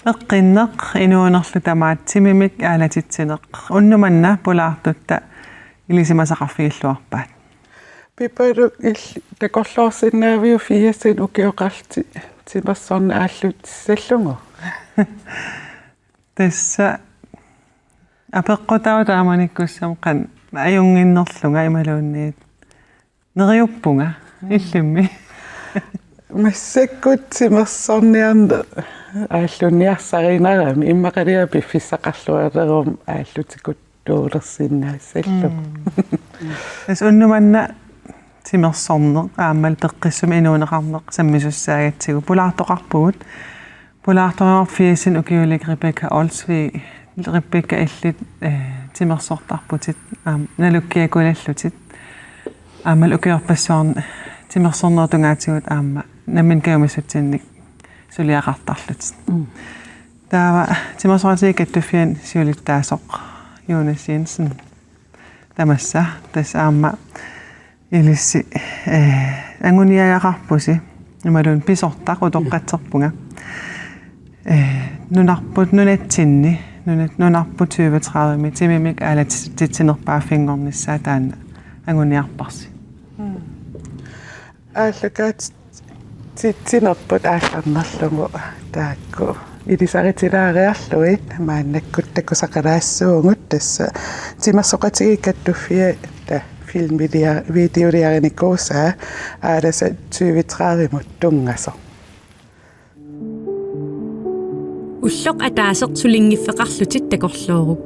Eqqinnaq inuunerlutamaatsimimik aalatitsineq unnumanna pulaartutta ilisimasaqarfigilluarpaat piparu takorloorsinnaaviu fiasin ukioqarti timersorna aallut sallungu tassa apeqqutautaamanikkussam qan ajunginnerlunga imaluunniit neriuppunga illimmi массаккут тимерсорниарна ааллуниарсаринарами иммақалиапи фиссақарлуалерум ааллутикут туулерсиннаассаллу эс уннуманна тимерсорнеқ аамал пеққиссуми инуунеқарнеқ саммисуссаагатсигу пулаартоқарпугут пулаарториарфиасин укиулик Ребекка Олсви Ребекка иллит тимерсортарпутит налуккиакулаллутит аамал укиорпассуарн тимерсорнеэртунгаатигут аама наммин каумиссутсинник сулиақартарлут таава тимерсоратигаттуффиан сиулиттаасоқ Jonas Jensen тамасса тас аама илисси ангуниагақарпуси ималун писортақ утоққатсерпунга нунарпут нунатсинни нунарпут 20-30 тимимик аалатитсинерпааффингорниссаа таана ангуниарпарси ааллакаат титсинерпут аалларнерлугу таакку илисаритилаариарлуит мааннаккут таккусақалаассуугут тасса тимерсоқатигиккаттуффиа та видеолиариникууsaa ааласа 20-30 тунгасо уллоқ атаасертулингиффеқарлутит такорлуорук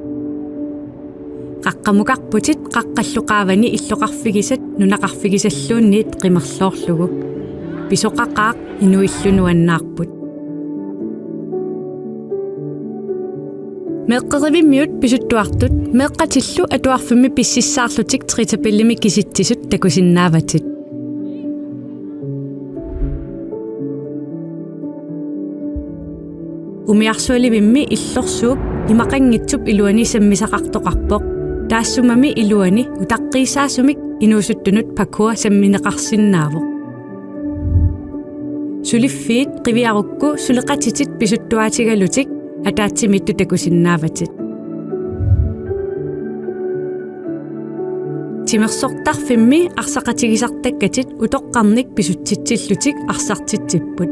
қаққамукарпутит қаққаллуқаавани иллоқарфигисат нунақарфигисаллуунниит қимерлоорлугу писоқақаақ инуиллунуаннаарпут меққеривиммиут писуттуартут меққатиллу атуарфимми писсиссаарлутик тритапиллими киситтисут такусиннааватит умиарсуаливимми иллорсууп имақангитсуп илуани саммисақартоқарпоқ таассумами илуани утаққиисаасумик инуусуттунут пакуа самминеқарсиннаавоқ сулиффиит қивиарукку сулеқатитит писуттуатигалутик атаатсимитту такусиннааватит тимерсортарфимми арсақатигисартаккатит утоққарник писутситсиллутик арсартитсиппут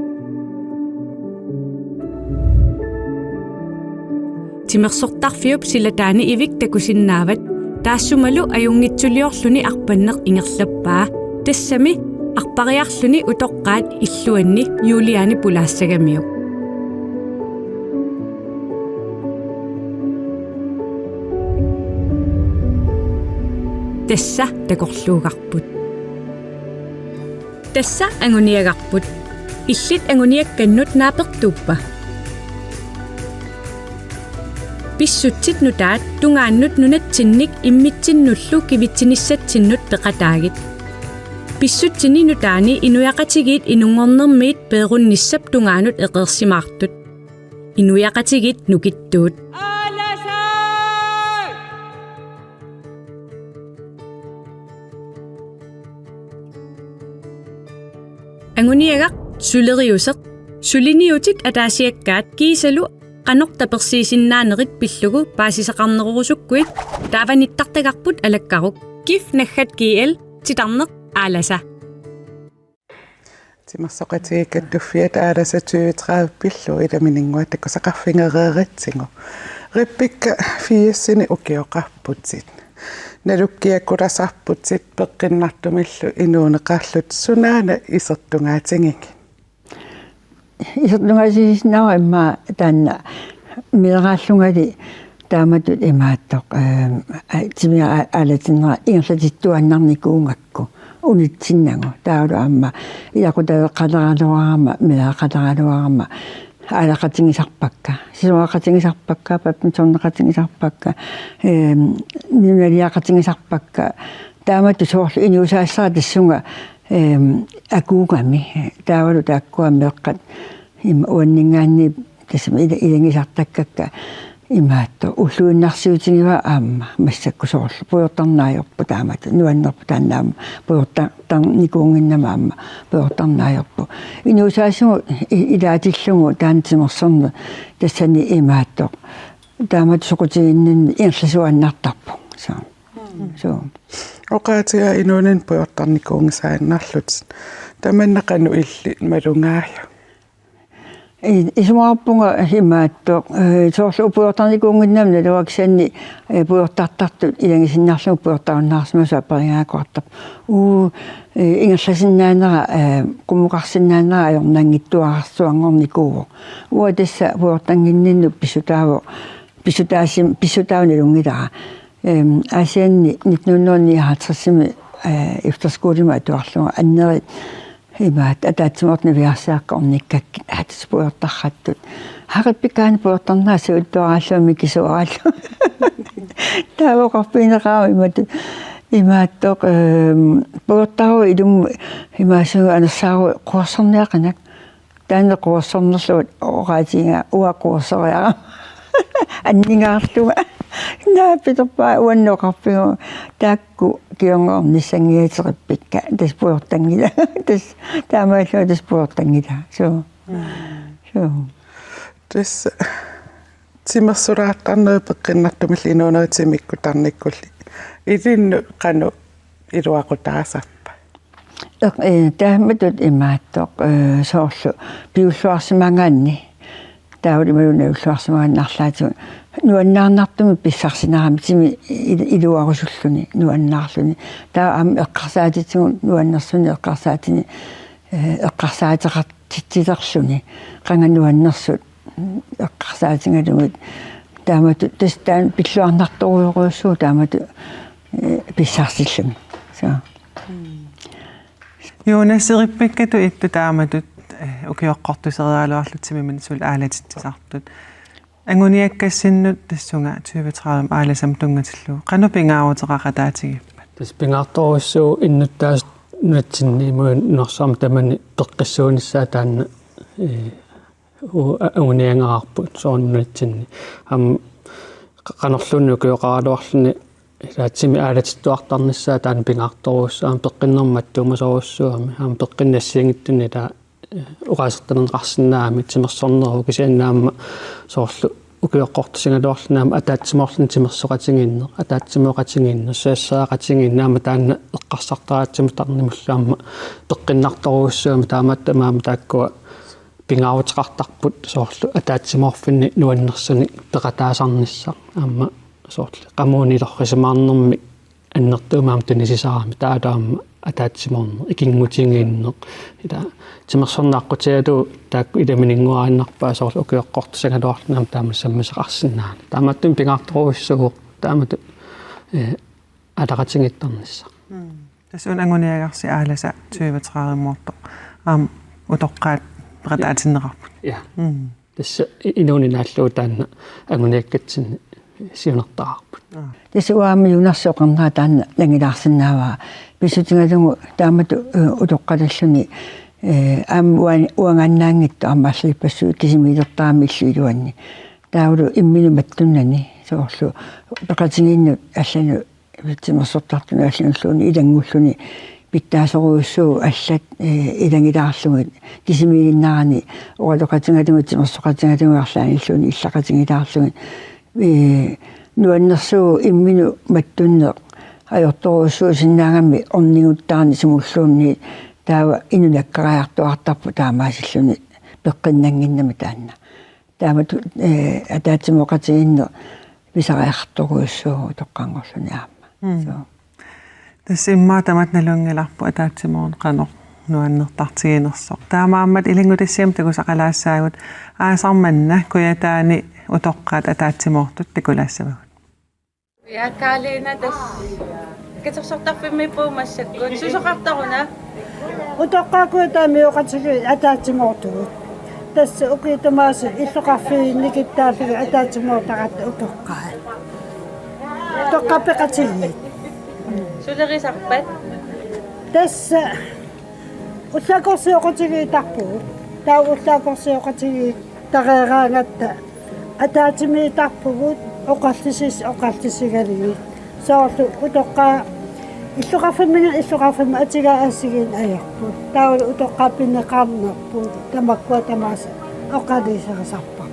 тимерсортарфиуп силатаани ивик такусиннаават таассумалу аюнгитсулиорлуни арпаннеқ ингерлаппаа тассами арпариарлуни утоққаат иллуанни юлиани пулаассагамиук тасса такорлуугарпут тасса ангуниагарпут иллит ангуниакканнут наапертууппа писсутсит нутаат тунгааннут нунатсинник иммитсиннуллу кивитсиниссатсиннут пеқатаагит писсутсини нутаани инуяқатигит инунгорнермиит пеерунниссап тунгаанут эқерсимаартут инуяқатигит нукиттуут ангуниагақ сулериусеқ сулиниутик атаасиаккаат кисалу qanoqtapersiisinnaaneriit pillugu paasisaqarnerurusukkuit taavanittартагарпут алаккарук киф наггат киэл титарнеқ ааласа тимерсоқатигиккаттуффиат ааласа 20-30 пиллу иламинингуат таккусақарфингерееритсигу риппикка фиассини укиоқарпутсит налуккиаккуласарпутсит пеққиннартумиллу инуунеқарлут сунаана исертунгаатингик исертунгаасисиннава имма таанна милерааллунгали тааматут имааттоқ тимиа аалатиннера ингерлатиттуаннарникуунгакку унитсиннагу таалу аама иақутавеққалералуарама милеаққалералуарама аалақатингисарпакка силуақатингисарпакка паппинсорнеқатингисарпакка нимналиақатингисарпакка тааматту соорлу иниусаассара тассунга акуугами таавалу тааккуа меэккат има уаннингаанни тасма илангисартаккакка имаатто уллуиннарсиутигива аама массакку соорлу пуйортарнаajorpu таамат нуаннерпу тааннаама пуйортар никуунгиннама аама пуйортарнаajorpu инуусаасугу илаатиллугу таантимерсэрне тассани имаатто таамат сокутигиннинни ирласуаннартарпу so Oqaatiga inuunin puyortarnikuungisaaannarlut tamannaqanu illi malungaaya исумаарпунга имаатто соорлу пуйортарникуунгиннамна луаксанни пуйортартартут илангисиннарлугу пуйортаруннаарсимасуа перингаакуартап ингерласиннаанера qumuqarsinnaanera ajornangittuaqarsuangornikuuvo уа тасса пуйортангиннинну писутаавни лунгилара асианни 1959 efterskoolima atuarluga anneri имаат атаатсимортни виарсааққорниккак хатспуйортарраттут хақиппикаани пуйортарнаас уттуарааллуми кисуарааллу таавоқарпинеқаа имааттоқ пуйортару илум имаасуга анассаару қуарсерниақанак таанне қуарсернерлуут оqaатинга уақуарсериара аннингаарлуга наапитерпаа уанноқарпигу таакку кионгорниссангиатериппикка тас пуйортангила тас таамааллу тас пуйортангила so тас тимерсурааттарнер пеққиннартумилли инуунеритимиккутарниккулли илинну қану илуақутаасаппа тааматут имааттоқ соорлу пиуллуарсимангаанни таавалималуна уллуарсимаганнарлаату нуаннаарнартуми писсарсинарами тими илуарусуллуни нуаннаарлуни таа ам эққарсаатитсугу нуаннерсуни эққарсаатини эққарсаатеқартитсилерлуни қангануаннерсут эққарсаатингалугут таамату тастаан пиллуарнарторуйоруйуссуу таамату писсарсиллуми so юунасериппаккату итту тааматут укиоққортусериалуарлутсимимин сул аалатитсисартут ангуниаккассиннут тассунга 2030 ааласам тунгатиллу канупингаавутеқақатаатигиппат тас пингаарторуссуу иннуттаас нуатсинниимуун норсаам тамани теққиссуунissaа таанна униангаарпут соорнуатсинни ам канерлунни укиоқаралуарлуни илаатсими аалатиттуартарнissaа таан пингаарторуссаам пеққиннэрматтуумасоруссуами аам пеққиннассиангиттуни таа уqaasертанеқарсинаами тимерсорнеру кисианнаама соорлу укиоққортусингалуарлунаама атаатсимоорлун тимерсоқатингинне атаатсимооқатингинне саассаақатингиннаама таанна эққарсартаратсиму тарнимуллаама пеққиннарторуссуами таамааттамаама тааккуа пингаавутеқартарпут соорлу атаатсимоорфинни нуаннерсуни пеқатаасарнisса аама соорлу қамуунилоррисимаарнэрми аннертуумаама тунисисарами таалаама атаатсиморне икингутингиинне ита тимерсорнааққутиалу таакку иламинингуааннарпаа соорлу укиоққортусагалуарлунаам таамассаммасеқарсинаана тааматтум пингаарторуиссугу таамату алақатингиттарнisса тасун ангуниагарси ааласа 2030 муорто аам утоққаат пеқатаатиннеқарпут я тасса инунинааллуу таанна ангуниаккатсинни сиунертаарпут тасуаами юнарсоқарнаа таанна лагилаарсинааваа писутингалугу таамату утоққаллуни аам уанганнаангитту аммааллиппассуу кисимилертаами иллуилуанни таавлу иммину маттуннани соорлу пеқатингинну аллану тимерсортартуна аллануллуни илангуллуни питтаасоруйуссуу аллат илангилаарлугит кисимилиннарани уалоқатингалугу тимерсоқатингалугу арлааниллуни иллақатингилаарлугит нуаннерсуу иммину маттунне ajortoruussuu sinnaangami orniguttaarni sumulluunni taava inunakkarajartuartarpu taamaasilluni peqqinnaanginnami taanna taamatu ataatimoqatiginne pisariartoruussuu toqqaangorluni aamma so тассиммаа таматналунгиларпу атаатсимоон qanoq нуаннертартигинерсоқ таамааммат илингутассиам такусақалаассаагут аасарманна куятаани утоққаат атаатсимоортут такулаассавагут Ja Karlena das кетэрсортарфимми пуумассаккут сусоқартаруна утоққаакуутаами оқатсуги атаатсимоортугут тасса укиитамаас иллоқарфиинникиттааллуги атаатсимоортаратта утоққаа тоққапеқатигит сулерисарпат тасса уллакорсиоқутигиитарпугу таа уллакорсиоқутиги тареераангатта атаатимиитарпугут оқарлисигалиги соорлу утоққаа иллуқарфимма атигаасигин аярпут таавал утоққаппинеқарнерпут тамаккуа тамааса оқалисерисарпарпут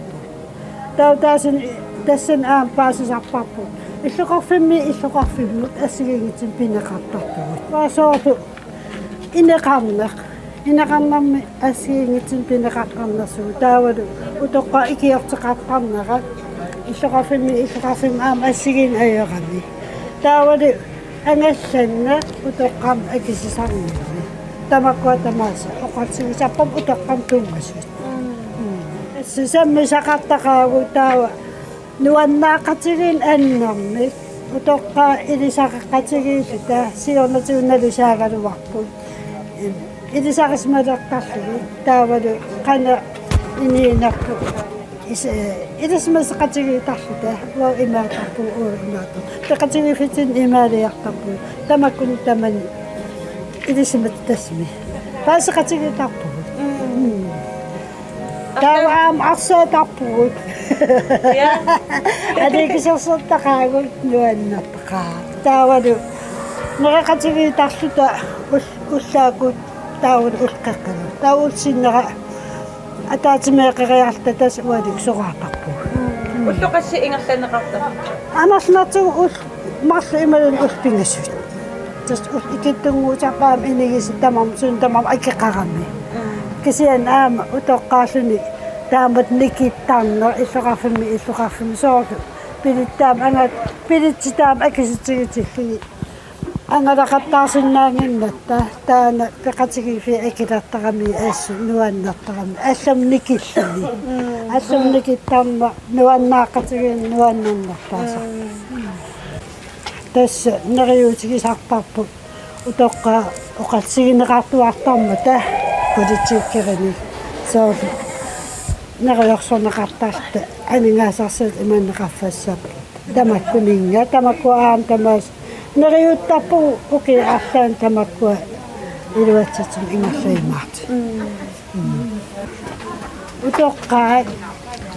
тассан паасисарпарпут иллуқарфиммут ассигигитсин пинеқартарпугут ваасоорлу инеқарнарми ассигигитсин пинеқартарнерсуу таавалу утоққа икиортеқартарнера иллуқарфимма ассигин аярами таавалу ангассанна утоққам акисисарнерми тамаккуа тамааса оқартигисарпам утоққам тунгасут сисаммисақартақаагу таава нуаннаақатигин аннерми утоққаа илисақақатигиилута сиорнатиунналусаагалуарпут илисақисмалеқтарлугу таавалу қана иниинарпут илисмасақатигиитарлута ва имаатарпу уимаату тақатигифитин имаалиартарпу тамаккуни тамани илисмат тасми паасақатигиитарпу тааваам арсаатарпугут адикисерсертақаагут нуаннартақаа таавалу нерақатигиитарлута уллаакут таавал улқаққалу таавулсиннера атаатимеэқириарта тас уалик сораатарпу уллоқасси ингерланеқарта анерлнартугу ул марлу ималун улпингасут тас икиттунгуутарпаам инигиси тамам акеқарами кисиан аама утоққааллуни таамат никиттарнер иллоқарфимми соору пилиттаам акиситигитиллуги ангалақаттаарсиннаангиннатта таана пеқатигифи акилартарами аассу нуаннартарами аллам никиттарма нуаннаақатигин нуаннарнартааса тасса нериутигисарпарпут утоққа оқалсигинеқартуартармата политиккерани соору нериорсорнеқартаарта анингаасарсуут иманнеқарфассап тамаккунинга тамаккуаам тамаас нериуттарпу оки арлаан тамаккуа илуатсатсум ингерлаимаат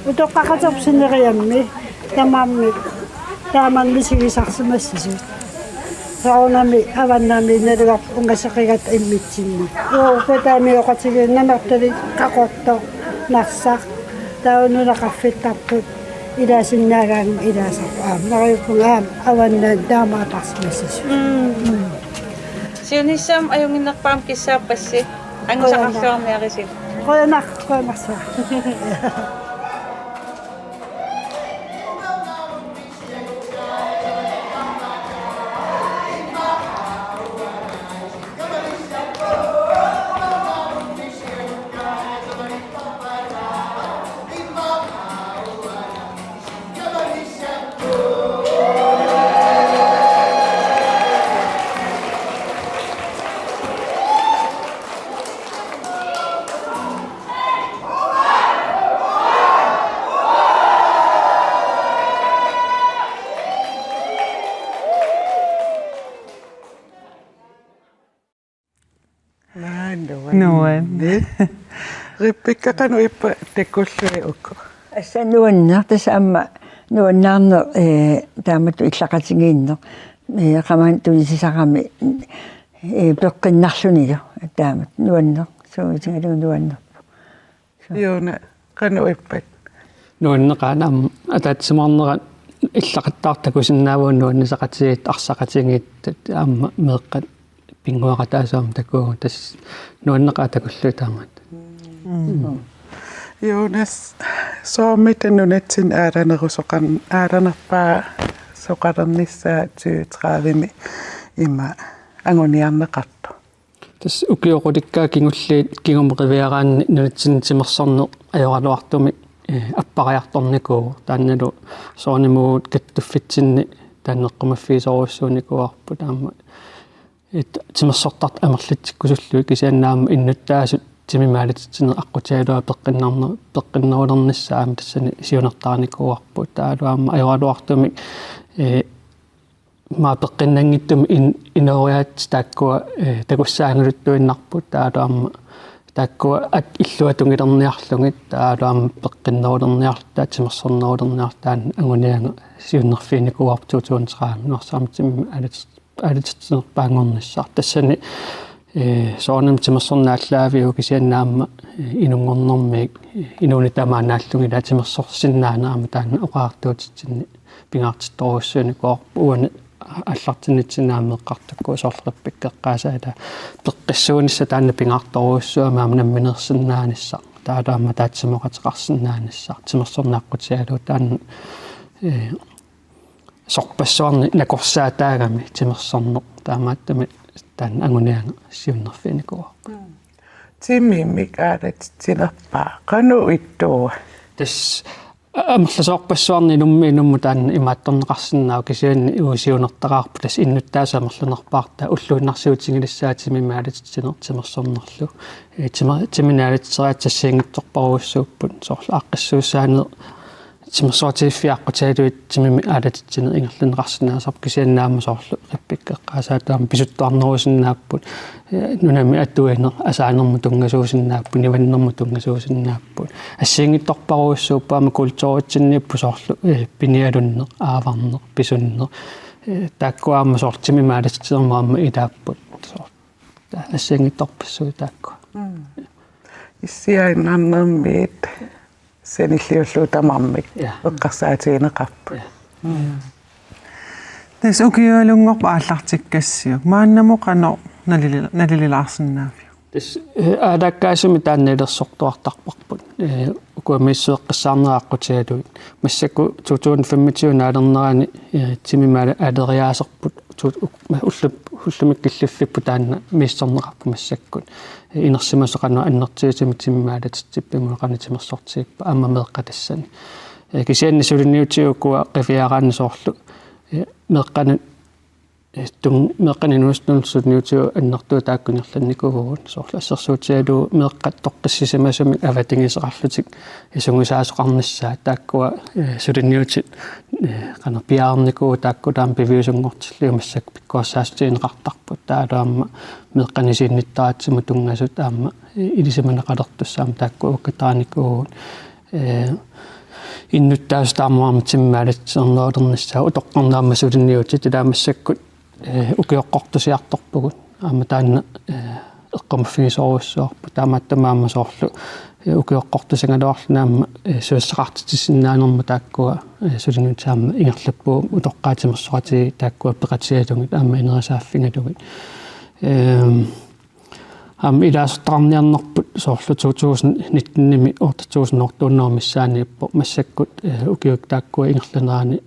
утоққақаторпсинериамми таамамми сигисарсимассисут саунами аваннами налуар унгасеқигат иммитсинни уукутаами оқатигиннамартали қақорто нарсақ таунунақарфиттарпут илаасиннаагаан илаасарпаам нариуппунгаам аваннаан таамаатарсимассису сиониссам аюнгиннерпаам киссааппасси ангусақарлуармиарисит qoyanarsaa Nuan. Rippikka kanu ippa tekkullui ukko. Assanuanna tasaamma nuannaarner taamattu illaqatigiinner qamaan tunisisaqami peqqinnarlunilu taamat nuanner suutigalu nuanner. Joona kanu ippat. Nuanneqaanaam ataatsimarnera иллақаттаартакусиннаавуун нуаннисақатигит арсақатигит аама меэққат пингуақатаасаам такуу тас нуаннеқаа такуллуи таамат Jonas soommitanunatsin aaranерусоқарнарпаа соқарнissaa 2030 има ангуниарнеқарту тас укиоқуликкаа кингуллиит кигумеқивиараанни нунатсинитимерсорне ajorluartumi аппариарторникуу таанналу соорнимуут каттуффитсинни тааннеққумаффисоруссууникуарпу таама тимерсортарт амерлитсиккусуллуи кисианнаама иннуттаасут тимимаалитсинер аққутиалуа пеққиннерулерниссаама тассани сиунертааникуарпу таалуаама ajorluartumi maapeqinnangittum inoriat taakkua takussaangaluttuinnarput taalaamma taakkua at illuatungilerniarlungit taalaamma peqinnerulerniarlut taatimersornerulerniartaan angunianga siunnerfiinikuartuutuuntraami norsaamitimmi alitsitnerpaangornissar tassani soornam timersornaallaavia kisiannaamma inungornermi inunitamaanaallungi taatimersorsinnaanaama taanna oqaartuutitsinni pingaartittoruussuuni koorpu uani аллартинитсинааамеэққартакку соорлерпиккеққаасаала пеққиссуунисса таанна пингаарторуусsuamaama намминерсиннаанисса таалаама таатсимоқатеқарсиннаанисса тимерсорнааққутиалу таанна сорпассуарни накорсаатаагами тимерсорнеқ таамааттами таанна агунианга сиуннерфиникуа тиммимик аалатитсинерпаа кану иттуа тас амерласоорпассуарни нумми таанна имаатторнеқарсиннаау кисианни уусиунертақарпу тас иннуттаасамерлунерпаарта уллуиннарсиутингилиссаатими маалатитсинер тимерсорнерлу тиминаалитсераатсассиингитторпаруussууппут соорлу аққиссууссаанер тимерсуатиффиаққутаалуит тимими аалатитсинер ингерлунеқарсинаасарп кисианнаама соорлу қиппиккеққаасаатаама писуттуарнерусиннааппут нунами аттуинер асаанерму тунгасуусиннааппу ниваннерму тунгасуусиннааппут ассиингитторпаруuссууппаама культууритсиннииппу соорлу пиниалуннер ааварнер писуннер тааккуаама соорлу тимимаалатитсермаама илааппут соорлу ассиингитторпассуи таакку иссиаиннарнермиит сениллиуллуутамармик эққарсаатигинеқарпу тас укиуалунгорпа ааллартиккассиук мааннамо қано налилилаарсинаафиу тас аалаккаасуми тааннилерсортуартарпарпут укуамиссуэққиссаарнерааққутиалуит массаку 2025 наалернерани тимимаала аалериаасерпут уллумик киллиффиппу таанна миссорнеқарпу массаккут инерсимасоқану аннертиутими тимимаалатитсиппиму қанитимерсортииппа ааммамеэққатассани кисианни сулинниутиуккуа қифиаараанни соорлу меэққанут меэққанинуустнерсутниутиу аннертуу тааккунерланникуугуут соорлу ассерсуутиалу меэққат тоққиссисимасумик аватингисеқарлутик исунгусаасоқарниссаа тааккуа сулинниутит қана пиаарникуу тааккулаам пивиусунгортиллиу массак пиккуассаастиинеқартарпут таалаама меэққанисиинниттаатсиму тунгасут аама илисиманеқалертуссаама таакку уккатааникуугуут иннуттаастаамаама тиммаалатсернеулерниссаа утоққарнаама сулинниутит илаамассаккут укиоққортусиарторпугут аама таанна эққамаффигисоруссуарпу таамааттамаама соорлу укиоққортусангалуарлунаама суассақартитсиннаанерма тааккуа сулинниутаама ингерлаппуу утоққаатимерсоқати тааккуа пеқатиалугит аама инерисааффингалугит илаасертарниарнерпут соорлу 2019-ними 2000 массаккут укиук тааккуа ингерланерани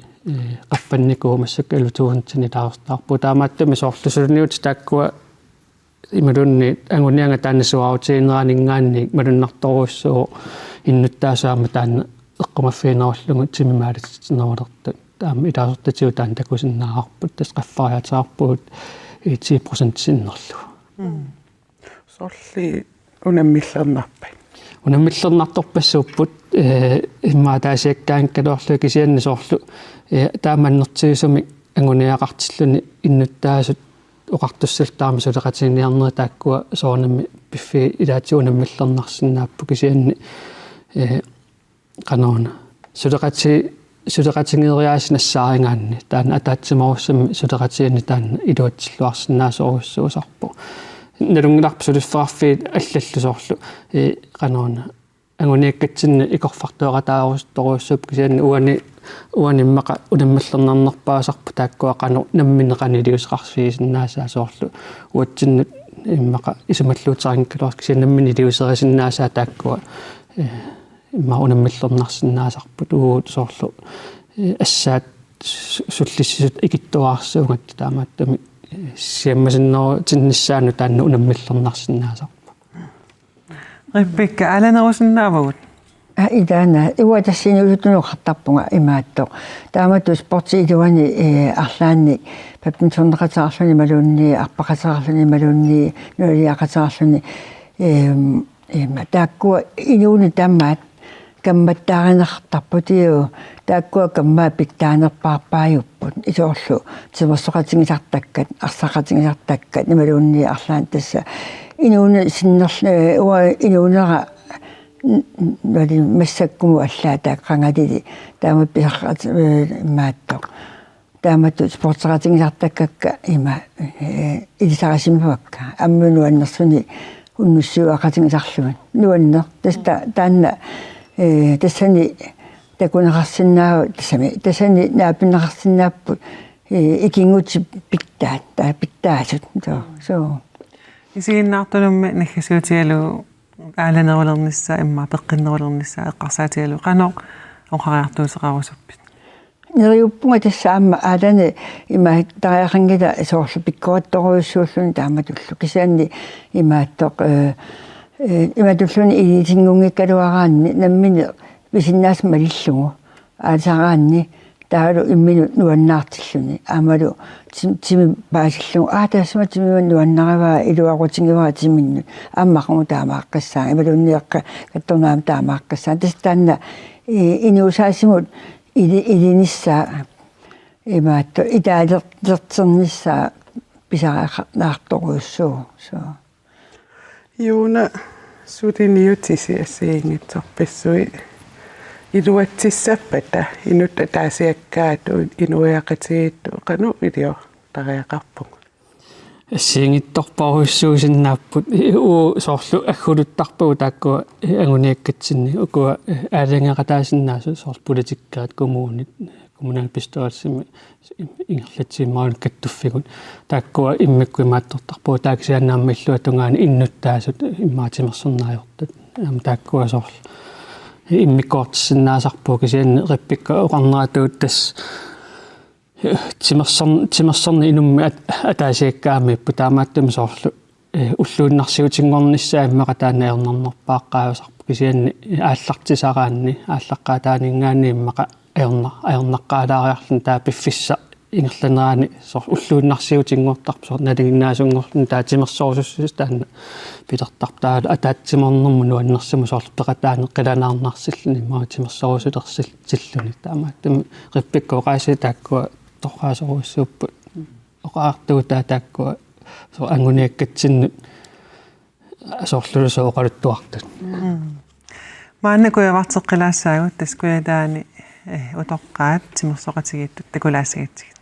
qaffannikuу массак алутуунтини таарстаарпу таамааттами соорлу сулниут тааккуа ималунни ангунианга тааннасуаутиинераанингаанни малуннарторуussуу иннуттаасаама таанна эққумаффиинеруллугу тимимаалатитсинерулертут таама илаасертатиу таан такусиннаарпут тас qaffariatаарпуут 10% синнерлу сорли унаммиллернарпай унаммиллернарторпассууппут иммаатаасиаккаанкалуарлу кисианни соорлу тааманнертигисуми ангуниақартиллуни иннуттаасут оқартуссалтаама сулеқатиниарнери тааккуа соорнамми пиффи илаатиунаммиллернарсинааппу кисианни канаона сулеқатингериаасинассаарингаанни таана атаатсимаруссами сулеқатиани таана илуатсиллуарсинаасоруссуусарпу налунгиларпу сулиффараффиит аллаллу соорлу канаона ангуниаккатсинни икорфартуақатаарусторуссууп кисианни уаниммақа унаммаллернарнерпаасарпу тааккуа қану намминеқанилиусеқарсиисиннаасаа соорлу уатсиннут иммақа исумаллуутарингкалуар кисианнаммини лиусерисиннаасаа тааккуа имма унаммаллернарсинаасарпут уут соорлу ассаат суллиссисут икиттуаарсуугат таамааттами сиаммасиннеру тинниссаану таанна унаммаллернарсинаасарпу qippikka alanerusиннаавагут идана иуатассинуулутунуқартарпунга имаатто таамату спорти илуани арлаанни паппинсорнеқатаарлуни малуунни арпақатаарлуни малуунни нуалиақатаарлуни тааккуа инууни таммаат камматтааринартарпутиу тааккуа каммаа пиктаанерпаарпаajupпут исоорлу тимерсоқатингисартаккат арсақатингисартаккат нималуунни арлаан тасса инууна синнерлу уа инуунера вали массаккуму аллаа тааққангалили таамат писаққат мааттоқ таамату спортсақатингисартаккакка има илисарасимавакка аммунуаннерсуни уннуссуақатингисарлуган нуаннер таста таанна тассани такунеқарсинаава тассани наапинеқарсинааппут икингути питтаат таа питтаасут соо исигиннаартулумми наггасуутигалу ааланерулернissaа имма пеққиннерулернissaа эққарсаатигалу қано оқариартуусеқарусуппит нериуппунга тассаама аалани има тариақангила соорлу пиккоратторуйуссууллуни тааматуллу кисаанни имааттоқ иматуллуни илитингунгиккалуараанни наммини висиннаас малиллугу аасараанни таалу иммину нуаннаартиллуни аамалу тими баасиллугу таасма тимиуан нуаннараваа илуарутингиваа тиминну ааммақму таамааққассаа ималунниаққа катторнаам таамааққассаа тастаанна инуусаасимут илинissaа имаатто итаалертернissaа писараақарторуйуссуу соо Юуна сутиниутисиассиингитсорписсуи илуатсиссаппата инутта таасиаккаату инуяқатигитту қану илио тариақарпуг сингитторпаруссуусиннааппут уу соорлу аггулуттарпугу тааккуа агуниаккатсинни укуа аалангеқатаасиннаасу соорл политиккаат коммуунит коммунал пистоалсими ингерлатсимаун каттуффигут тааккуа иммиккуимааттортарпугу тааксианнааммиллуа тунгаани иннуттаасут иммаатимерсернаajortut ам тааккуа соорл иммиккоортсиннаасарпуу кисианни риппикка оqarneraatuut тас тимерсерни инумми атаасиаккаамиппу таамааттами соорлу уллууннарсиутингорнissaа иммақатаана ернернерпааққаавасарпу кисианни ааллартисараанни ааллаққаатаанинггаани иммақа аернаққаалаариарлун таа пиффисса ингерланераани соор уллууннарсиутингуортарпу соор налигиннаасунгорлун таа тимерсоорсуссус таанна питертар таа атаатсиморнэрму нуаннерсиму соорлу пеқатаане қиланаарнарсиллуни маа тимерсоорсулерсиллуни таамааттами риппиккоқааси тааккуа торраасоруссууппут оқаартуутаа тааккуа соо ангуниаккатсиннут соорлулусо оқалуттуартут мааннакуявартеққилаассаагут таскуядаани утоққаат тимерсоқатигииттут такулаассагатсигит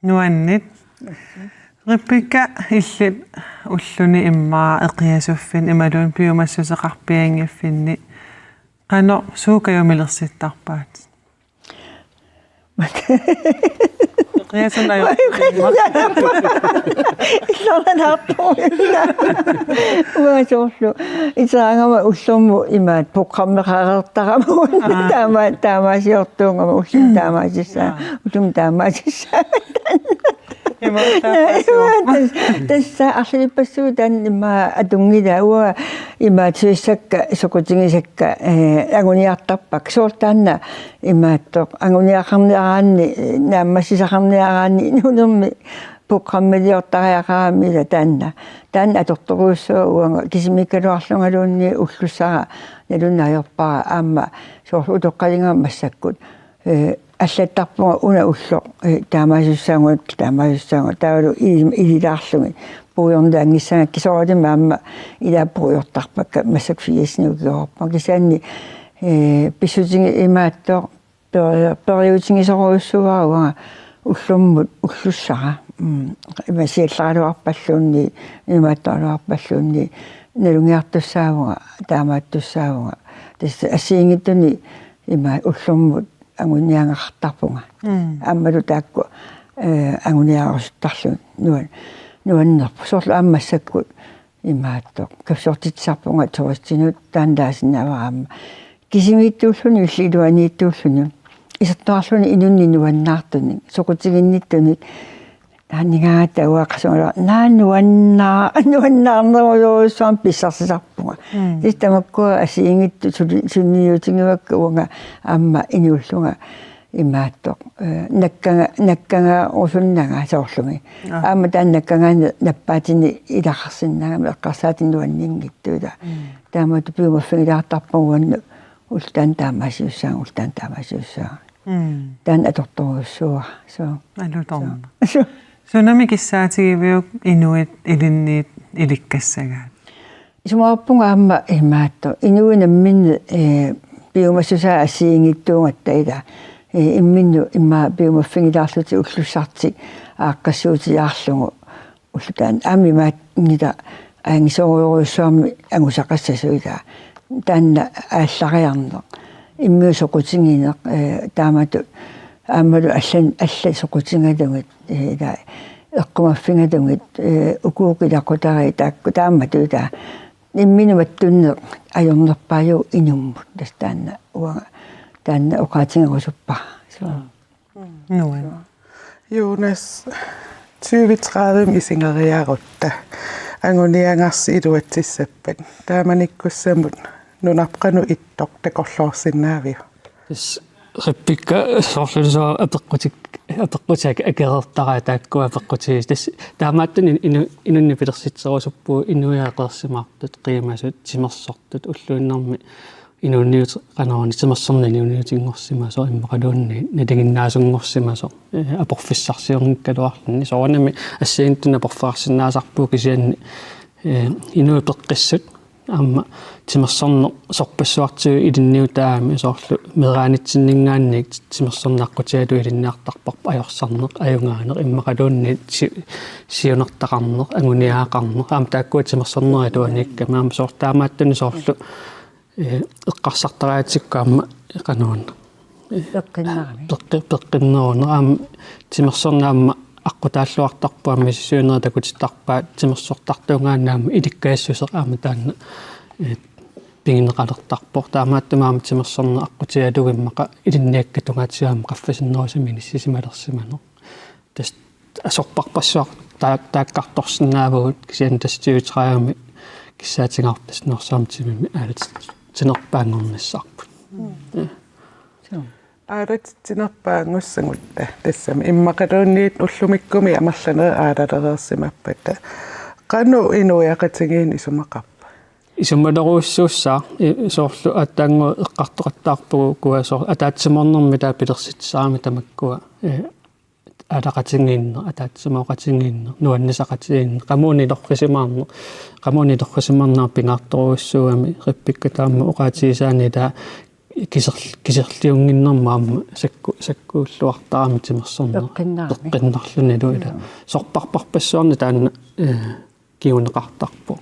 Nuannit. Rippika illit ulluni immaa iqiasuffin imalun piumassuseqarpiangiffinni qano suukajumilersittarpaat. Iqiasun aju. Illan hartu. Uasorlu. Isaangama ullummu imaat programmeqareertaramu taamaasiortuungama ullum taamaasissaa. Ullum taamaasissaa. Tässä aslipassu tän imma atungida ua imma tsuissakka sokutingisakka anguniartarpak soortaanna immaattoq anguniaqarniaraanni naammassisaqarniaraanni nunermi programmiliortariaqaramila taanna atortoruussua uanga kisimikkaluarlungaluunni ullussara nalunnaajorpara aamma soorlu utoqqalinga massakkut аллаттарпуга уна улло таамаасуссаангут таавалу илилаарлуги пуйорнда ангиссага кисооралима аама илааппуйортарпакка массак фиеснугиорпа кисаанни писсутинги имааттоо периутингисоруйуссуарууга уллуммут уллуссара имасиалларалуарпаллуунни имааттоалуарпаллуунни налунгиартуссаавуга таамааттуссаавуга тасса ассиингиттуни има уллуммут anguniangartarpunga аммалу таакку anguniarustarlu nuannerpu soorlu аммассаккут имааттоq кассортитсарпунга туристинут таандаасиннааварамма кисимииттууллуни уллилуанииттууллуни исаттуарлуни инунни нуаннаартуни сокутигинниттуни тааннигаата уақасула нуаннаарнерулуусуам писсарсисарпунга тистамаккуа асиингитту сунниутингивакка уанга аама иниуллунга имааттоq наккага усуннага соорлуми аама тааннаккагаани наппаатини илақарсиннагами эққарсаатин нуаннингиттуула таамаату пиумаффигилаартарпугуанну ултаан таамаасиуссаа таан аторторуссуа соо Алуторна. Sunami kissaatigivuk inuit ilinniit ilikkassagaat. Isumaappunga aamma imaatto inuinammin piumassusaa assiingittuungattaila imminnu imma piumaffingilaarluti ullussarti aaqqassuutiaarlugu ullutaan aamimaat ngita aangisoruuruussuarmi angusaqassasuila taanna ааллариарнеq иммиусоqutigineq таамату аамалу алла соqutiгалугит ила эққумаффингалугит укуукилақутари таакку тааматута имминуматтунне ajornerpaaju inumмут тастаанна уага таанна оқаатингерусуппа Nuan. Jonas 2030 isingeriarutta anguniangarsi iluatsissappat taamanikkussamut nunarqanu ittoq takorluorsinnaaviu rippikka soorlusuа апеққутик акерертара тааккуа апеққутигис тас таамааттун инунни пилерситсерусуппуу инуяақерсимаартут қиимасут тимерсортут уллуиннэрми инунниут канаани тимерсерни инунниутингорсимасо иммақалуунни налигиннаасунгорсимасо апорфиссарсиорниккалуарлунни соорнами ассиинтуна порфаарсинаасарпуу кисианни инуипеққиссут аама тимерсорне сорпассуартиу илинниутаами соорлу мераанитсиннингаанник тимерсорнааққутиалу илинниартарпарп ajorсарнеқ аюнгаанеқ иммақалуунни сиунертақарнеқ агуниаақарнеқ аама тааккуа тимерсорнерилуаникка маама соортаамааттуни соорлу эққарсартараатиккаама кануунна пеққиннеруна аама тимерсорнаама аққутааллуартарпуамми сиунера такутиттарпаат тимерсортартуунгааннаама иликкаассусеқ аама таанна пингинеқалертарпор таамааттумаама тимерсорне аққутиалугиммақа илинниаккатунгаатсиаама қаффасиннерусами ниссисималерсимано тас асорпарпассуар тааккарторсинаавагут кисиан тастиутраами киссаатингаартас норсаамтимими аалат tinerpaangornissarput aaratittinerpaangussangut tassam immaqaluunniit ullumikkumi amarlaneri aalalereersimappat qanu inuiaqatigiin isumaqarpa исумалеруссуусsaa соорлу аттаангу эққартоқаттаарпугу куасоор атаатсиморнэрми таапилерситсаами тамаккуа алақатингииннер атаатсимооқатингииннер нуаннисақатииннер qamuni пингаарторуссууами риппикка таама оqaатигисаани таа кисерлиунгиннэрмаама саккууллуартарами тимерсорнер эққиннарлуни луила сорпарпарпассуарни таанна киунеқартарпу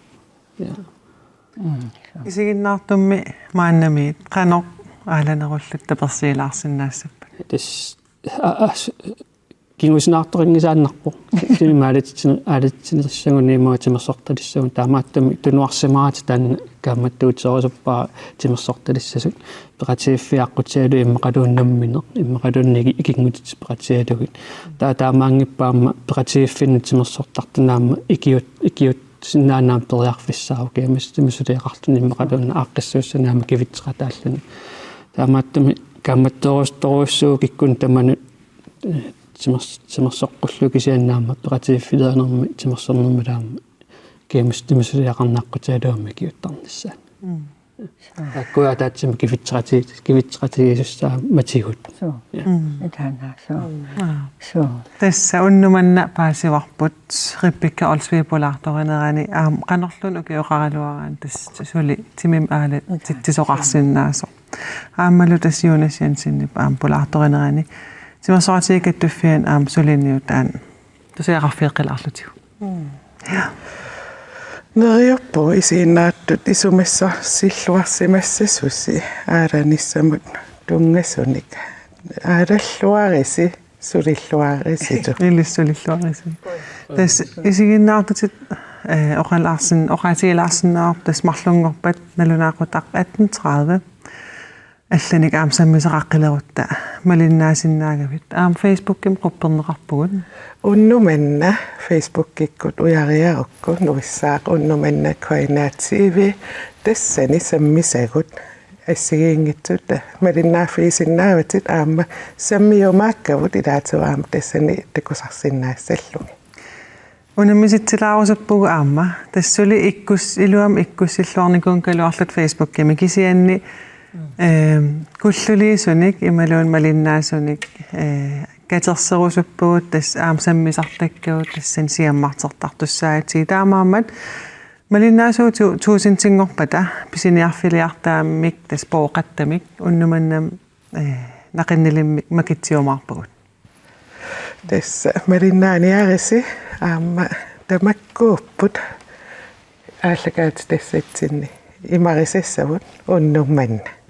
Isiginnaartummi maannamiit qanoq aalanеруллут таперсиилаарсиннаассаппа. тас кингуснаарторингисааннарпо тимаалатсинериссагуниимаа тимерсорталиссагун таамааттами тунуарсимаати таанна кааматтуутсерисуппаа тимерсорталиссасут пеқатииффиаққутиалу иммақалууннамминеқ иммақалуунниги икингутит пеқатиалугит таамаангиппаама пеқатииффинну тимерсортартанаама икиут синнаанаам периарфиссаа кемис тимисулиақартуни иммақалуунна ааққиссууссанаама кивитсеқатааллуни таамааттами кааматтуурусторуссуу киккун таману тимерсоққуллу кисианнаама пеқатииффилаанерми тимерсорнерми таама кемис тимисулиақарнааққутиалуами киуттарниссаа аккуа таатсими кивитсеқатигисуссаа матигут so Tassa unnumanna paasivarput rippikka olsviipulaartorineraani qanorlun ukiuqaraluaraan tass suli timim aala tittisoqarsinnaaso aammalu tassiunas jansinnip pulaartorineraani timersoqatigikkattufian sulinniutaan tusiaqarfiiqqilaarlutigu neriuppu isiinnaаттут isumissa silluarsimassassusi aalannissamut tungassunik aalаллуарisi sulilluarisitu illissulilluarisi tass isiginnaartutit oqatigilaarsinnaarp tass marlungorpat nalunaaqutaq 1830 алланик аамсаммисеқаққилерутта малиннаасиннаагавит Facebook-ким qupperneqarpugun unnumanna Facebook-ikkut ujaриарукку nuissaaq unnumanna koinaatiivi tassani sammisagut ассигиингитсут малиннааффиисиннааватит аама саммиумааккавут илаатуаама тассани такусарсиннаассаллуги унамиситсилаарусаппугу аама тассули илуам иккуссиллуарникуун калуарлут Facebook-кими кисианни куллулиисуник ималуун малиннаасуник катерсерусуппугут тас аамсаммисартаккавут тассан сиаммартертартуссаати таамаамат малиннаасууту туусинтингорпата писиниарфилиартааммик тас пооқаттамик уннуманнам нақиннилиммик макитсиумаарпагут тас малиннааниариси аама тамаккууппут ааллагаат тассатсинни имарисассавут уннумманна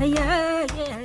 yeah.